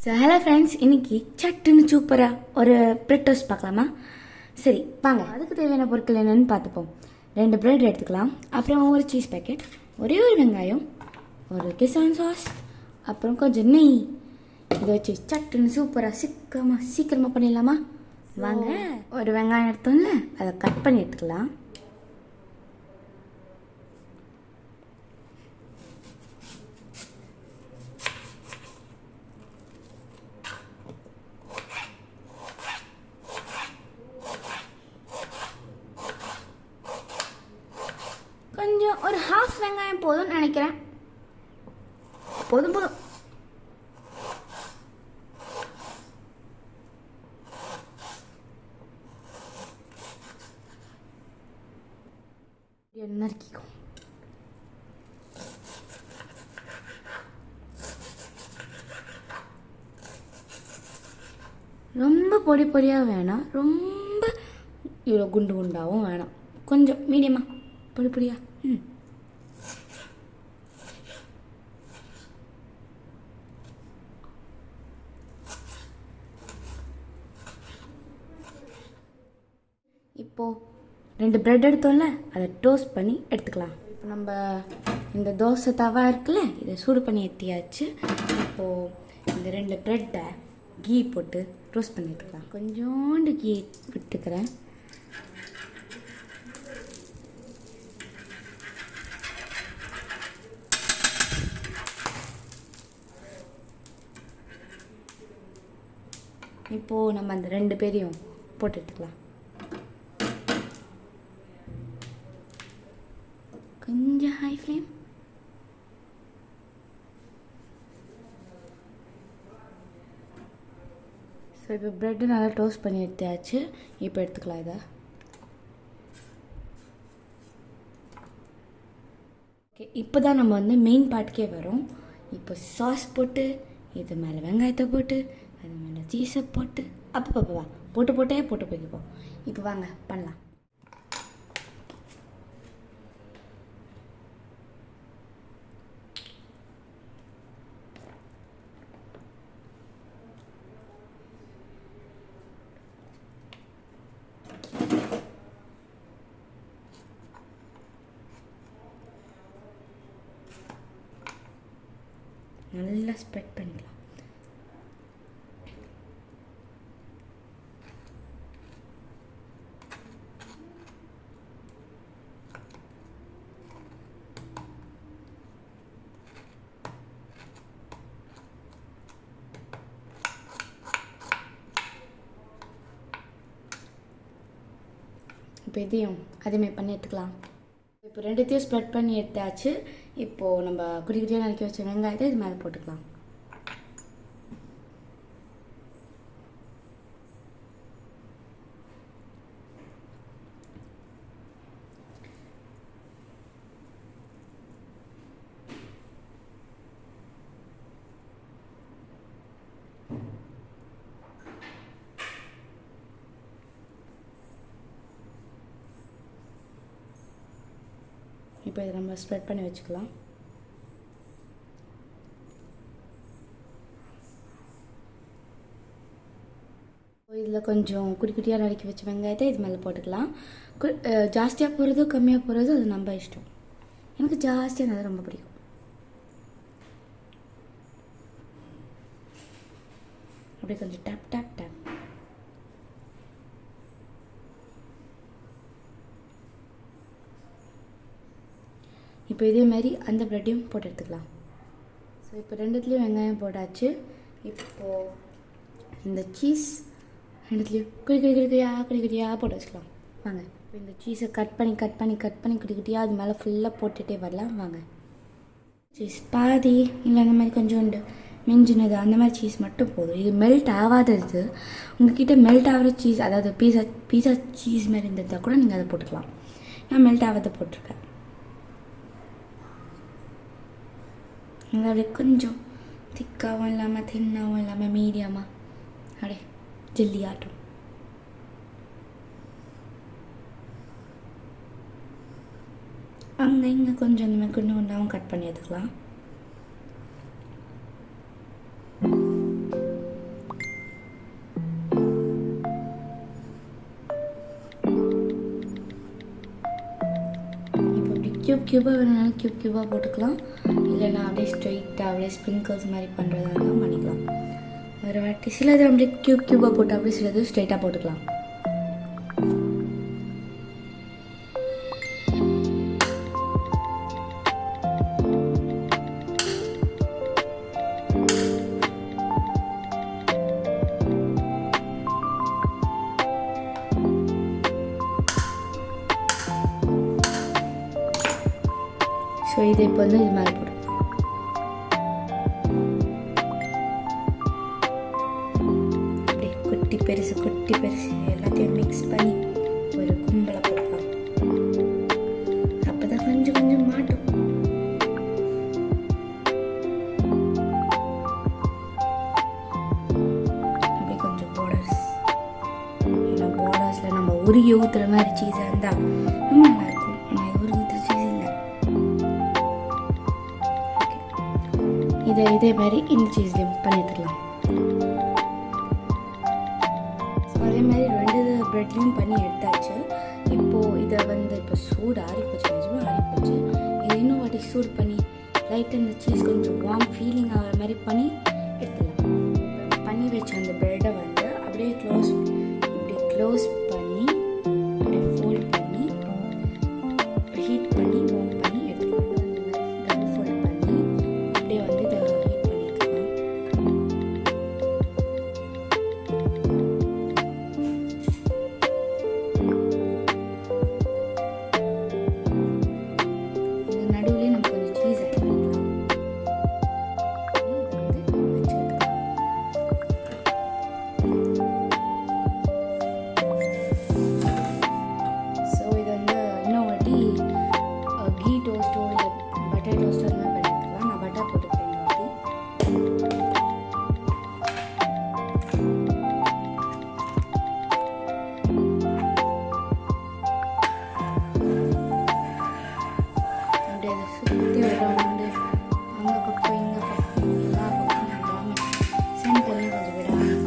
So hello friends, இன்னைக்கு சட்டுன்னு சூப்பராக ஒரு பிரெட் டோஸ்ட் பார்க்கலாமா? சரி வாங்க, அதுக்கு தேவையான பொருட்கள் என்னென்னு பார்த்துப்போம். 2 பிரெட் எடுத்துக்கலாம், அப்புறம் ஒரு சீஸ் பேக்கெட், ஒரே ஒரு வெங்காயம், ஒரு கிசான் சாஸ், அப்புறம் கொஞ்சம் நெய். இதை வச்சு சட்டுன்னு சூப்பராக சீக்கிரமாக பண்ணிடலாமா? வாங்க. ஒரு வெங்காயம் எடுத்தோம்ல, அதை கட் பண்ணி எடுத்துக்கலாம். கொஞ்சம் ஒரு ஹாஃப் வெங்காயம் போதும்னு நினைக்கிறேன். போதும். நறுக்கிக்கும். ரொம்ப பொடி பொடியாக வேணாம், ரொம்ப இவ்வளோ குண்டு குண்டாகவும் வேணாம், கொஞ்சம் மீடியமாக பொடி பொடியா. இப்போது 2 பிரெட் எடுத்தோம்ல, அதை டோஸ்ட் பண்ணி எடுத்துக்கலாம். இப்போ நம்ம இந்த தோசை தவா இருக்குல்ல, இதை சூடு பண்ணி ஏற்றியாச்சு. இப்போது இந்த 2 பிரெட்டை கீ போட்டு ரோஸ்ட் பண்ணி எடுத்துக்கலாம். கொஞ்சோண்டு கீ விட்டுக்கிறேன். இப்போது நம்ம அந்த 2 பேரையும் போட்டு எடுத்துக்கலாம். கொஞ்சம் ஹை ஃப்ளேம். ஸோ இப்போ ப்ரெட்டு நல்லா டோஸ்ட் பண்ணி எடுத்தாச்சு. இப்போ எடுத்துக்கலாம் இதை. ஓகே, இப்போ தான் நம்ம மெயின் பார்ட்டுக்கே வரும். இப்போ சாஸ் போட்டு, இது மேலே வெங்காயத்தை போட்டு, அது மேலே சீஸை போட்டு, அப்பப்பா போட்டு போய்க்குப்போம். இப்போ வாங்க பண்ணலாம். நல்லா ஸ்ப்ரெட் பண்ணிக்கலாம். இப்போ இதையும் அதேமாதிரி பண்ணி எடுத்துக்கலாம். இப்போ 2த்தையும் ஸ்ப்ரெட் பண்ணி எடுத்தாச்சு. இப்போது நம்ம குட்டி குட்டியாக நறுக்கி வச்ச வெங்காயத்தை இது மேலே போட்டுக்கலாம். இப்போ இதை நம்ம ஸ்ப்ரெட் பண்ணி வச்சுக்கலாம். இதில் கொஞ்சம் குட்டி குட்டியாக நறுக்கி வச்ச வெங்காயத்தை இது மேலே போட்டுக்கலாம். ஜாஸ்தியாக போகிறதோ கம்மியாக போகிறதோ அது நம்ம இஷ்டம். எனக்கு ஜாஸ்தியாக இருந்தால் ரொம்ப பிடிக்கும். அப்படியே கொஞ்சம் டேப் டேப் டேப். இப்போ இதே மாதிரி அந்த ப்ரெட்டையும் போட்டு எடுத்துக்கலாம். ஸோ இப்போ 2த்துலேயும் வெங்காயம் போட்டாச்சு. இப்போது இந்த சீஸ் 2த்துலேயும் குடிக்குடியாக போட்டு வச்சுக்கலாம். வாங்க, இப்போ இந்த சீஸை கட் பண்ணி குடிக்குட்டியாக அது மேலே ஃபுல்லாக போட்டுகிட்டே வரலாம். வாங்க. சீஸ் பாதி இல்லை அந்த மாதிரி கொஞ்சோண்டு மிஞ்சினது அந்த மாதிரி சீஸ் மட்டும் போதும். இது மெல்ட் ஆகாதது. உங்கள்கிட்ட மெல்ட் ஆகிற சீஸ், அதாவது பீஸா சீஸ் மாதிரி இருந்ததா கூட நீங்கள் அதை போட்டுக்கலாம். நான் மெல்ட் ஆகாத போட்டிருக்கேன். அப்படியே கொஞ்சம் திக்காகவும் இல்லாமல் தின்னாகவும் இல்லாமல் மீடியமாக அப்படியே ஜெல்லி ஆட்டும். அங்கே இங்கே கொஞ்சம் இந்த மாதிரி குண்டாகவும் கட் பண்ணி எடுத்துக்கலாம். க்யூபாக வேணும்னாலும் க்யூபாக போட்டுக்கலாம். இல்லைன்னா அப்படியே ஸ்ட்ரைட்டாக அப்படியே ஸ்ப்ரிங்கிள்ஸ் மாதிரி பண்ணுறதா இருந்தாலும் பண்ணிக்கலாம். ஒரு வாட்டி சிலது அப்படியே க்யூபாக போட்டு அப்படியே சிலது ஸ்ட்ரைட்டாக போட்டுக்கலாம். ஸோ இதை இப்போ வந்து இது மேலே போடும். அப்படியே குட்டி பெருசு எல்லாத்தையும் மிக்ஸ் பண்ணி ஒரு கும்பலை போட்டுக்கலாம். அப்போ தான் கொஞ்சம் கொஞ்சம் மாட்டும். அப்படியே கொஞ்சம் பார்டர்ஸில் நம்ம உருகி ஊற்றுற மாதிரி சீஸாக இருந்தால் ரொம்ப நல்லாயிருக்கும். ஆனால் உருகி ஊற்றுற சீஸ் இல்லை. இதே மாதிரி இந்த சீஸ்லேயும் பண்ணிட்டுலாம். ஸோ அதே மாதிரி 2 ப்ரெட்லேயும் பண்ணி எடுத்தாச்சு. இப்போது இதை வந்து இப்போ சூடு ஆறிப்போச்சு, நிஜமாக ஆறிப்போச்சு. இதை இன்னும் வாட்டி சூடு பண்ணி லைட்டாக இந்த சீஸ் கொஞ்சம் வார்ம் ஃபீலிங் ஆகிற மாதிரி பண்ணி எடுத்துடலாம். பண்ணி வச்ச அந்த ப்ரெட்டை வந்து அப்படியே க்ளோஸ் பண்ணி அப்படியே ஃபோல்ட் பண்ணி ஹீட் பண்ணி வார்ம் பண்ணி எடுத்துக்கலாம். டபுள் ஃபோல்ட் பண்ணி அப்படியே வந்து இதை ஹீட் பண்ணி எடுத்துக்கலாம். இந்த நடுவுலேயே நம்ம கொஞ்சம் சீஸ் ஆட் பண்ணிக்கலாம். இதை வந்து வச்சுக்கலாம். ஸோ இது வந்து இன்னும் வாட்டி கீ டோஸ்ட்டோ இல்லை பட்டர் டோஸ்ட்டோ அந்த மாதிரி பண்ணிக்கலாம். நான் பட்டர் போட்டுக்கிறேன் இந்த வாட்டி. அப்படியே அதை சுற்றி விடாமண்டு அங்கே பக்கம் இங்கே பக்கம் எல்லா பக்கம் விடாமல் சென்டர்லேயும் கொஞ்சம் விடாமல்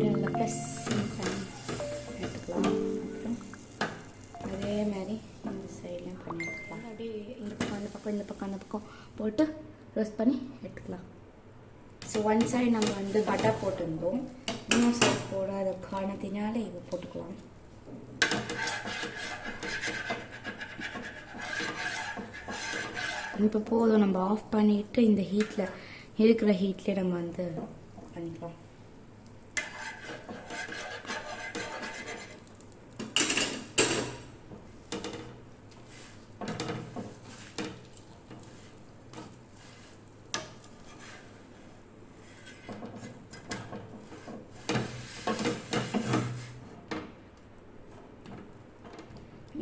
நல்லா ப்ரெஸ் பண்ணி எடுத்துக்கலாம். அப்புறம் அதே மாதிரி இந்த சைட்லேயும் பண்ணி எடுத்துக்கலாம். அப்படியே இந்த பக்கம் அந்த பக்கம் போட்டு ரோஸ்ட் பண்ணி எடுத்துக்கலாம். ஸோ ஒன் சைடு நம்ம வந்து பட்டர் போட்டிருந்தோம், இன்னொரு சைடு போடாத காரணத்தினால இதை போட்டுக்கலாம். இப்போ போதும், நம்ம ஆஃப் பண்ணிவிட்டு இந்த இருக்கிற ஹீட்லேயே நம்ம வந்து பண்ணிக்கலாம்.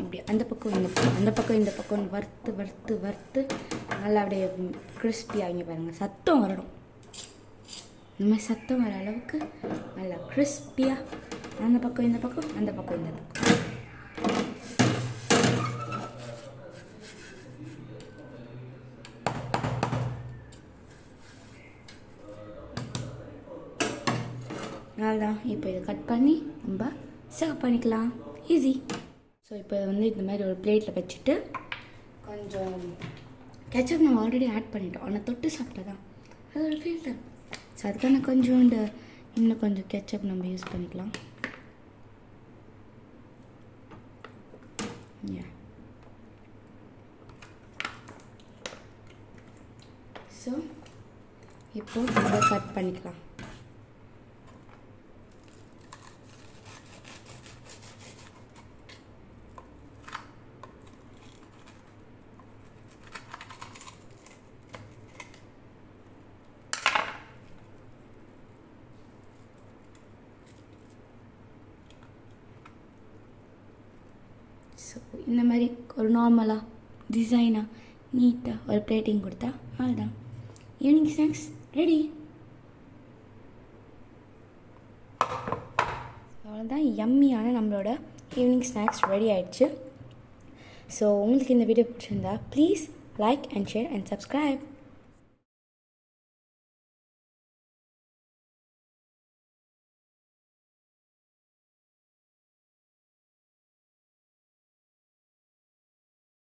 இப்படி அந்த பக்கம் இந்த பக்கம் வறுத்து நல்லா அப்படியே கிறிஸ்பி ஆகி பாருங்கள். சத்தம் வரணும். இந்த மாதிரி சத்தம் வர அளவுக்கு நல்லா கிறிஸ்பியாக அந்த பக்கம் இந்த பக்கம் அவ்வளோதான். இப்போ இதை கட் பண்ணி நம்ம சர்வ் பண்ணிக்கலாம். ஈஸி. ஸோ இப்போ வந்து இந்த மாதிரி ஒரு பிளேட்டில் வச்சுட்டு கொஞ்சம் கெச்சப் நம்ம ஆல்ரெடி ஆட் பண்ணிட்டோம், ஆனால் தொட்டு சாப்பிட்டா தான் அது ஒரு ஃபீல் தரும். ஸோ அதுக்கான கொஞ்சோண்டு இன்னும் கொஞ்சம் கெச்சப் நம்ம யூஸ் பண்ணிக்கலாம். ஸோ இப்போ நம்ம கட் பண்ணிக்கலாம். ஸோ இந்த மாதிரி ஒரு நார்மலாக டிசைனாக நீட்டாக ஒரு பிளேட்டிங் கொடுத்தா அவ்வளோதான், ஈவினிங் ஸ்நாக்ஸ் ரெடி. அவ்வளோதான், யம்மியான நம்மளோட ஈவினிங் ஸ்நாக்ஸ் ரெடி ஆகிடுச்சு. ஸோ உங்களுக்கு இந்த வீடியோ பிடிச்சிருந்தா please like and share and subscribe.